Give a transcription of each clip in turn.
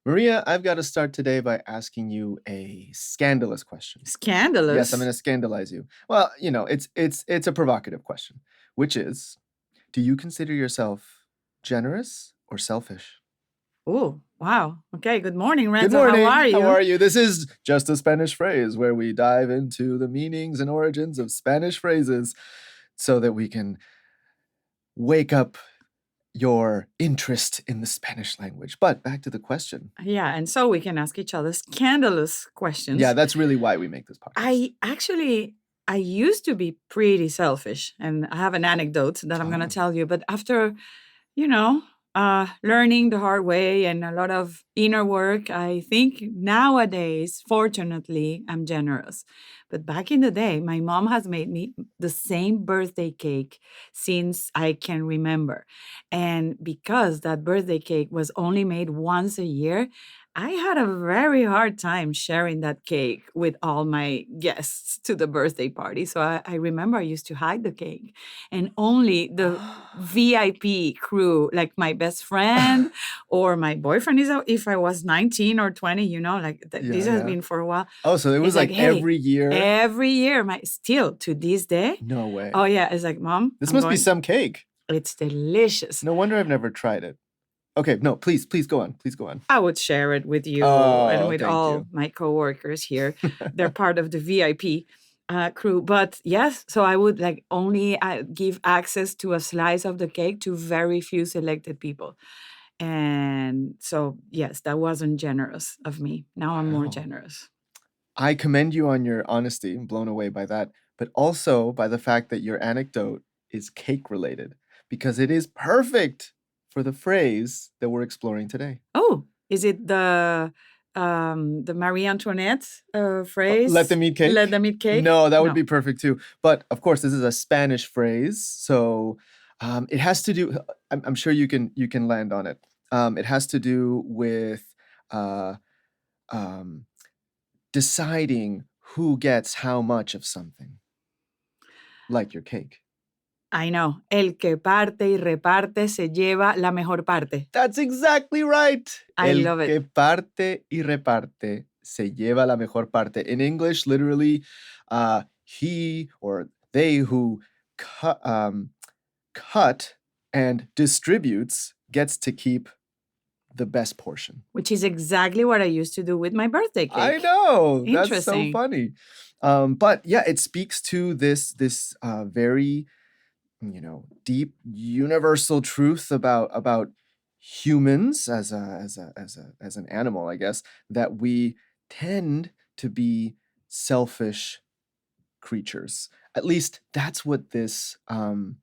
Maria, I've got to start today by asking you a scandalous question. Yes, I'm Scandalous. going to scandalize you. Well, it's a provocative question, which is, do you consider yourself generous or selfish? Oh, wow. Okay. Good morning, Good Renzo. How morning. are How you? are you? This is just a Spanish phrase where we dive into the meanings and origins of Spanish phrases so that we can wake up your interest in the Spanish language. But back to the question. Yeah, and so we can ask each other scandalous Yeah, questions. that's really why we make this podcast. I used to be pretty selfish, and I have an anecdote that I'm going to Oh. tell you. But after, you know, learning the hard way and a lot of inner work, I think nowadays, fortunately, I'm generous. But back in the day, my mom has made me the same birthday cake since I can remember. And because that birthday cake was only made once a year, I had a very hard time sharing that cake with all my guests to the birthday party. So I remember I used to hide the cake, and only the VIP crew, like my best friend or my boyfriend, is if I was 19 or 20, like Yeah, this has yeah. been for a while. Oh, so it was It's like, like hey, every year? every year, my still to this day. No way. Oh yeah, it's like, Mom, This I'm must be going. some cake. It's delicious. No wonder I've never tried it. Okay, no, please go on. Please go on. I would share it with you and Oh, with thank all you. my coworkers here. They're part of the VIP crew. But yes, so I would like only give access to a slice of the cake to very few selected people. And so, yes, that wasn't generous of me. Now I'm more Wow. generous. I commend you on your honesty. I'm blown away by that, but also by the fact that your anecdote is cake related because it is perfect for the phrase that we're exploring today. Oh, is it the Marie Antoinette phrase? Let them eat cake? Let them eat cake? No, that would be perfect too. But of course, this is a Spanish phrase, so it has to do. I'm sure you can land on it. It has to do with uh, um, deciding who gets how much of something, like your cake. I know. El que parte y reparte se lleva la mejor parte. That's exactly right. I El love it. que parte y reparte se lleva la mejor parte. In English, literally, he or they who cut and distributes gets to keep the best portion. Which is exactly what I used to do with my birthday cake. I know. That's so Interesting. funny. But yeah, it speaks to this very deep universal truth about humans as an animal, I guess, that we tend to be selfish creatures. At least that's what this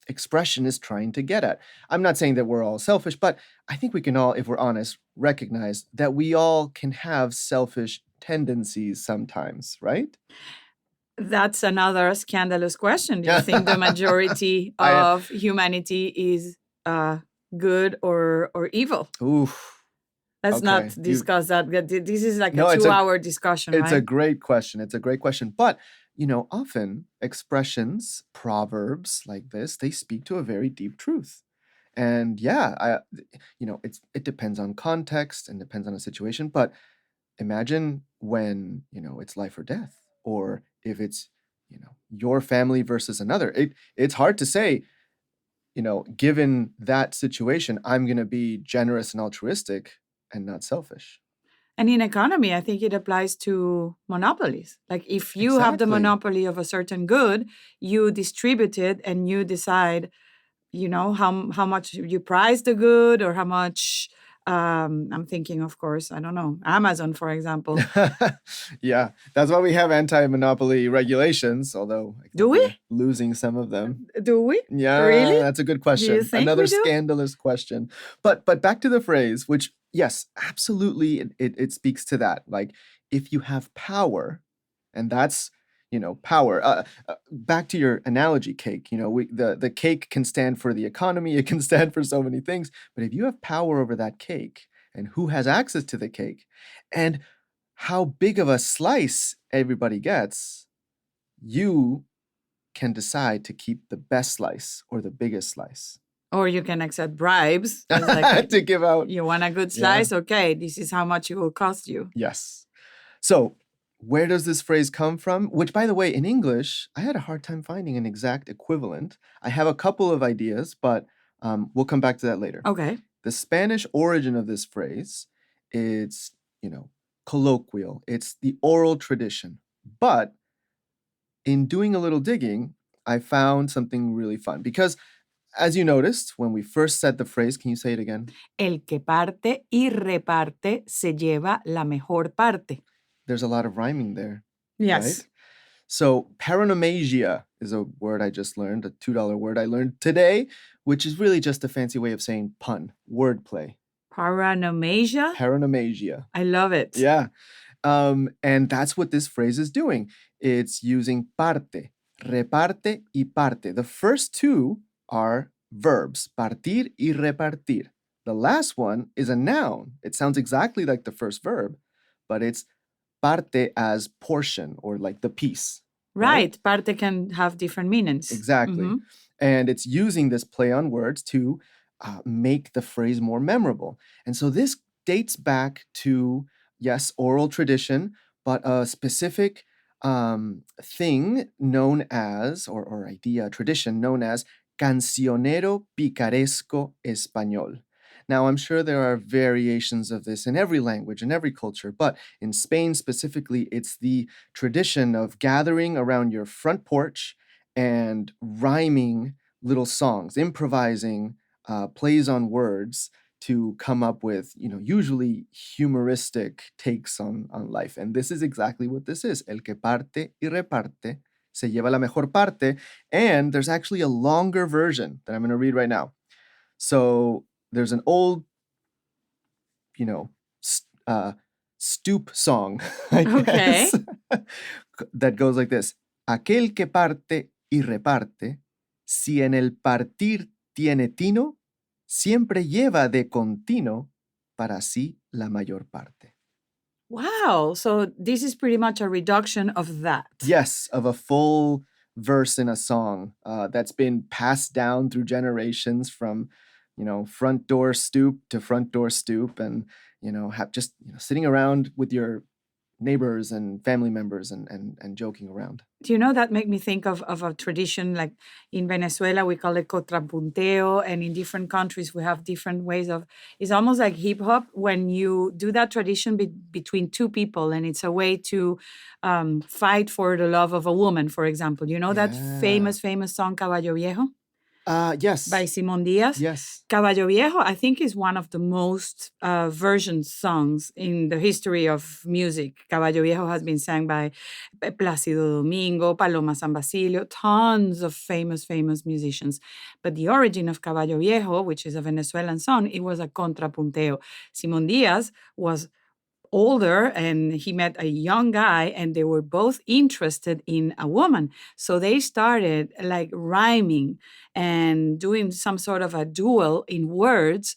expression is trying to get at. I'm not saying that we're all selfish, but I think we can all, if we're honest, recognize that we all can have selfish tendencies sometimes, right? That's another scandalous question. Do you think the majority I of humanity is good or evil? oof. Let's Okay. not discuss that. This is like No, a it's a 2-hour discussion, It's a right? great question. It's a great question. But, often expressions, proverbs like this, they speak to a very deep truth. And yeah, it depends on context and depends on a situation. But imagine when, it's life or death, or if it's, your family versus another. It's hard to say, given that situation, I'm going to be generous and altruistic and not selfish. And in economy, I think it applies to monopolies. Like if you have the Exactly. monopoly of a certain good, you distribute it and you decide, how much you price the good or how much. I'm thinking, of course, I don't know, Amazon, for example. Yeah, that's why we have anti-monopoly regulations, although I Do think we? we're losing some of them. Do we? Yeah, Really? that's a good Do you question. think Another we do? scandalous question. But back to the phrase, which yes, absolutely, it speaks to that. Like if you have power, and that's power. Back to your analogy, cake. The cake can stand for the economy. It can stand for so many things. But if you have power over that cake, and who has access to the cake, and how big of a slice everybody gets, you can decide to keep the best slice or the biggest slice. Or you can accept bribes. It's like to give out. you want a good Yeah. slice? Okay, this is how much it will cost you. Yes. So, where does this phrase come from? Which, by the way, in English, I had a hard time finding an exact equivalent. I have a couple of ideas, but we'll come back to that later. Okay. The Spanish origin of this phrase, it's, colloquial. It's the oral tradition. But in doing a little digging, I found something really fun because, as you noticed, when we first said the phrase, can you say it again? El que parte y reparte se lleva la mejor parte. There's a lot of rhyming there. Yes. Right? So paronomasia is a word I just learned, a $2 word I learned today, which is really just a fancy way of saying pun, wordplay. Paronomasia? Paronomasia. I love it. Yeah. And that's what this phrase is doing. It's using parte, reparte y parte. The first two are verbs, partir y repartir. The last one is a noun. It sounds exactly like the first verb, but it's parte as portion or like the piece. Right. Parte can have different meanings. Exactly. Mhm. And it's using this play on words to make the phrase more memorable. And so this dates back to, yes, oral tradition, but a specific thing known as, or idea, tradition known as cancionero picaresco español. Now, I'm sure there are variations of this in every language, in every culture, but in Spain specifically, it's the tradition of gathering around your front porch and rhyming little songs, improvising plays on words to come up with, usually humoristic takes on life. And this is exactly what this is. El que parte y reparte se lleva la mejor parte. And there's actually a longer version that I'm going to read right now. So there's an old, stoop song, I Okay. guess, that goes like this. Aquel que parte y reparte, si en el partir tiene tino, siempre lleva de contino para sí la mayor parte. Wow. So this is pretty much a reduction of that. Yes, of a full verse in a song that's been passed down through generations from, front door stoop to front door stoop, and have just sitting around with your neighbors and family members and joking around. Do you know that make me think of a tradition like in Venezuela we call it contrapunteo, and in different countries we have different ways of. It's almost like hip hop when you do that tradition between two people, and it's a way to fight for the love of a woman. For example, you know that famous song Caballo Viejo. Yes. By Simón Díaz. Yes. Caballo Viejo, I think, is one of the most versioned songs in the history of music. Caballo Viejo has been sang by Plácido Domingo, Paloma San Basilio, tons of famous musicians. But the origin of Caballo Viejo, which is a Venezuelan song, it was a contrapunteo. Simón Díaz was older and he met a young guy and they were both interested in a woman. So they started like rhyming and doing some sort of a duel in words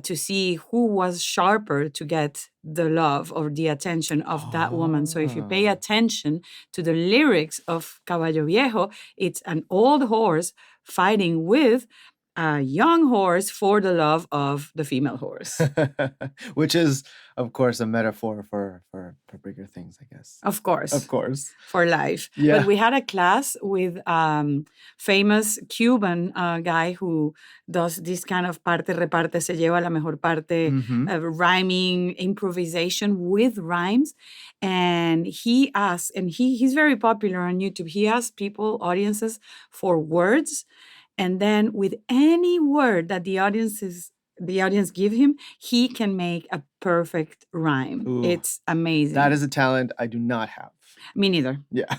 to see who was sharper to get the love or the attention of that woman. So if you pay attention to the lyrics of Caballo Viejo, it's an old horse fighting with a young horse for the love of the female horse. Which is, of course, a metaphor for bigger things, I guess. Of course. For life. Yeah. But we had a class with famous Cuban guy who does this kind of parte, reparte, se lleva la mejor parte, rhyming, improvisation with rhymes. And he asks, and he's very popular on YouTube, he asks people, audiences, for words. And then with any word that the audience give him, he can make a perfect rhyme. Ooh, it's amazing. That is a talent I do not have. Me neither. Yeah.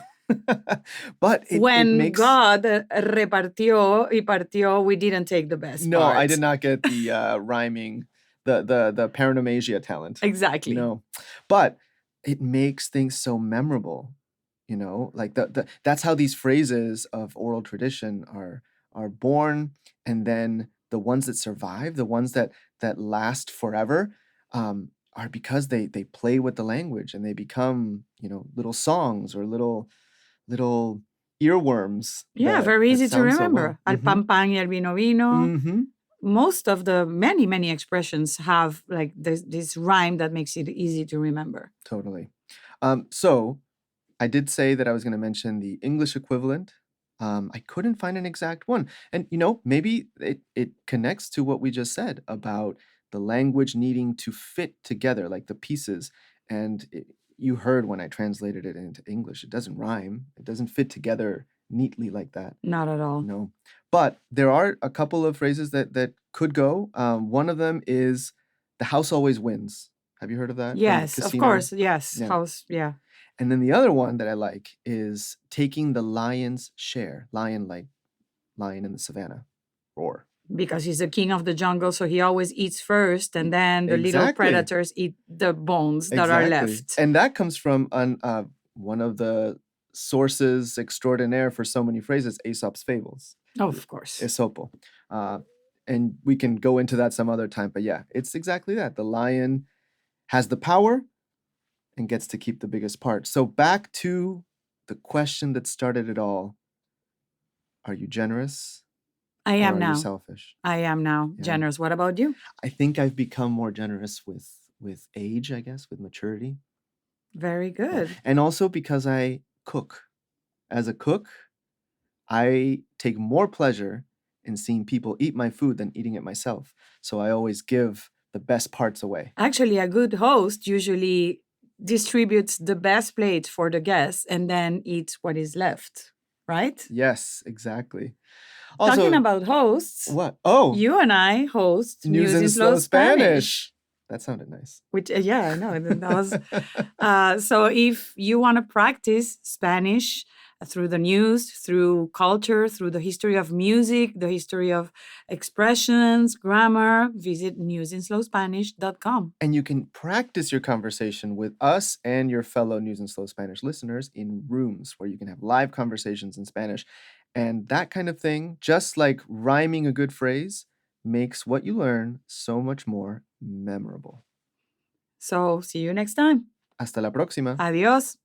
But when it makes... God repartió y partió, we didn't take the best No, part. I did not get the rhyming, the paronomasia talent. Exactly. No. But it makes things so memorable. Like that's how these phrases of oral tradition are born, and then the ones that survive, the ones that last forever, are because they play with the language and they become little songs or little earworms. Yeah, very easy to remember. So well. Al pan pan y al vino vino. most of the many expressions have like this rhyme that makes it easy to remember. Totally. So I did say that I was going to mention the English equivalent. I couldn't find an exact one. And, maybe it connects to what we just said about the language needing to fit together, like the pieces. And you heard when I translated it into English, it doesn't rhyme. It doesn't fit together neatly like that. Not at all. No. But there are a couple of phrases that could go. One of them is the house always wins. Have you heard of that? From Yes, of Casino? course. Yes. Yeah. House. Yeah. And then the other one that I like is taking the lion's share. Lion, like lion in the savannah, roar. Because he's the king of the jungle, so he always eats first, and then the little Exactly. predators eat the bones that are left. And that comes from one of the sources extraordinaire for so many phrases, Aesop's fables. Oh, of course. Esopo. And we can go into that some other time, but yeah, it's exactly that. The lion has the power and gets to keep the biggest part. So back to the question that started it all. Are you generous? I Or am are you now. selfish? I am now Yeah. generous. What about you? I think I've become more generous with age, I guess, with maturity. Very Yeah. good. And also because I cook. As a cook, I take more pleasure in seeing people eat my food than eating it myself. So I always give the best parts away. Actually, a good host usually distributes the best plate for the guests and then eats what is left, right? Yes, exactly. Talking Also, about hosts, what? Oh, you and I host News in Slow Spanish. That sounded nice. Which, yeah, I know. That was so if you want to practice Spanish through the news, through culture, through the history of music, the history of expressions, grammar, visit newsinslowspanish.com. And you can practice your conversation with us and your fellow News in Slow Spanish listeners in rooms where you can have live conversations in Spanish. And that kind of thing, just like rhyming a good phrase, makes what you learn so much more memorable. So see you next time. Hasta la próxima. Adios.